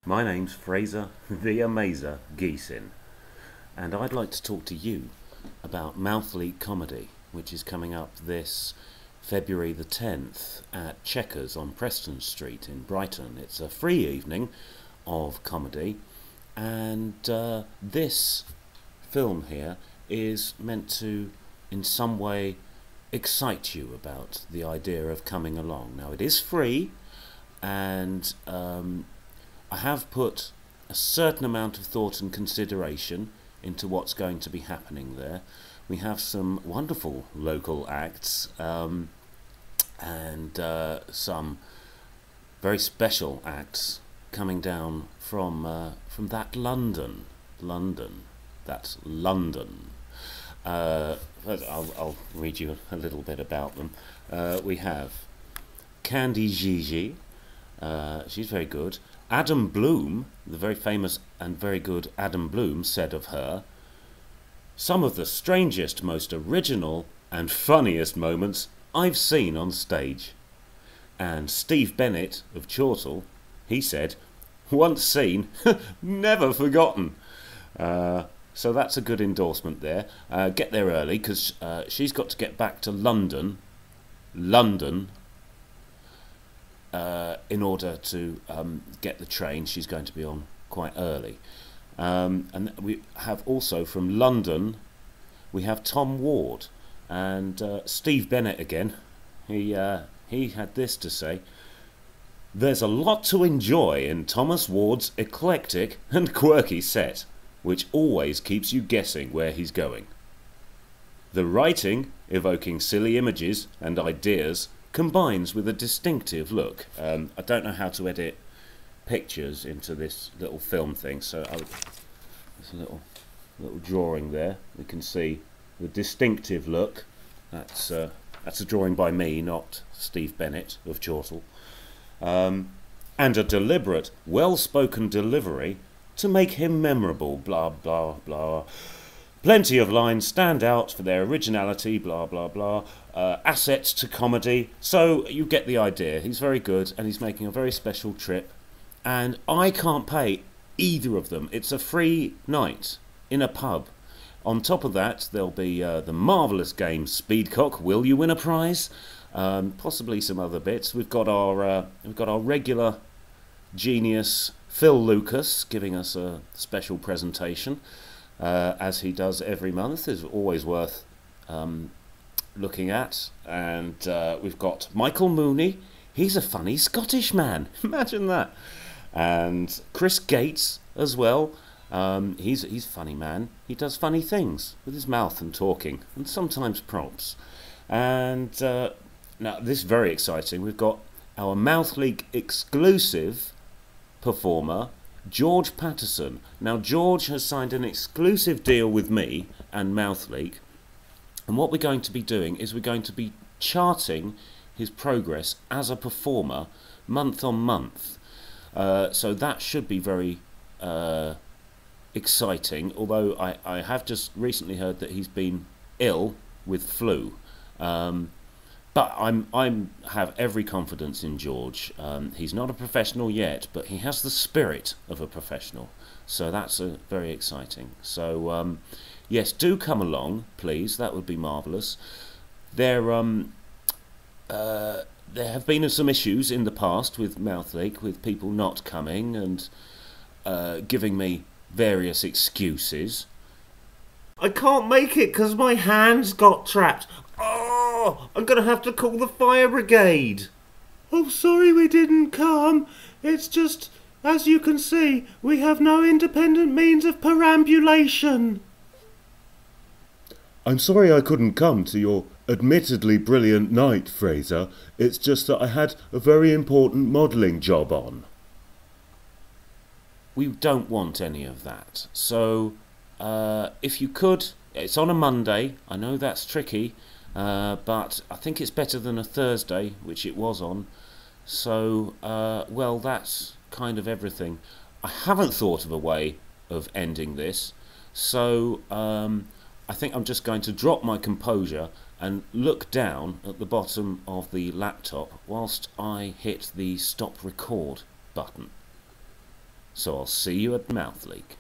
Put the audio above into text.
My name's Fraser the Amazer Geesin, and I'd like to talk to you about Mouthleak comedy, which is coming up this February the 10th at Chequers on Preston Street in Brighton. It's a free evening of comedy, and this film here is meant to, in some way, excite you about the idea of coming along. Now, it is free, and I have put a certain amount of thought and consideration into what's going to be happening there. We have some wonderful local acts and some very special acts coming down from that London. That's London. I'll read you a little bit about them. We have Candy Gigi. She's very good. Adam Bloom, the very famous and very good Adam Bloom, said of her, "Some of the strangest, most original and funniest moments I've seen on stage." And Steve Bennett of Chortle, he said, "Once seen, never forgotten." So that's a good endorsement there. Get there early, because she's got to get back to London, in order to get the train. She's going to be on quite early. And we have also from London, we have Tom Ward and Steve Bennett again. He had this to say: "There's a lot to enjoy in Thomas Ward's eclectic and quirky set, which always keeps you guessing where he's going. The writing, evoking silly images and ideas, combines with a distinctive look." I don't know how to edit pictures into this little film thing, so there's a little drawing there. We can see the distinctive look. That's a drawing by me, not Steve Bennett of Chortle. And a deliberate, well-spoken delivery to make him memorable, blah, blah, blah. Plenty of lines stand out for their originality, blah, blah, blah. Assets to comedy. So you get the idea. He's very good, and he's making a very special trip. And I can't pay either of them. It's a free night in a pub. On top of that, there'll be the marvellous game Speedcock, Will You Win a Prize? Possibly some other bits. We've got our regular genius Phil Lucas giving us a special presentation, as he does every month. Is always worth looking at. And we've got Michael Mooney. He's a funny Scottish man. Imagine that. And Chris Gates as well. He's a funny man. He does funny things with his mouth and talking, and sometimes props. And now this is very exciting. We've got our Mouthleak exclusive performer, George Patterson. Now, George has signed an exclusive deal with me and Mouthleak, and what we're going to be doing is we're going to be charting his progress as a performer month on month. So that should be very exciting, although I have just recently heard that he's been ill with flu. But I have every confidence in George. He's not a professional yet, but he has the spirit of a professional. So that's very exciting. So yes, do come along, please. That would be marvellous. There have been some issues in the past with Mouthleak, with people not coming and giving me various excuses. "I can't make it because my hands got trapped. Oh, I'm going to have to call the fire brigade." "Oh, sorry we didn't come. It's just, as you can see, we have no independent means of perambulation." "I'm sorry I couldn't come to your admittedly brilliant night, Fraser. It's just that I had a very important modelling job on." We don't want any of that. So if you could, it's on a Monday. I know that's tricky, but I think it's better than a Thursday, which it was on. So, well, that's kind of everything. I haven't thought of a way of ending this, so I think I'm just going to drop my composure and look down at the bottom of the laptop whilst I hit the stop record button. So I'll see you at Mouthleak.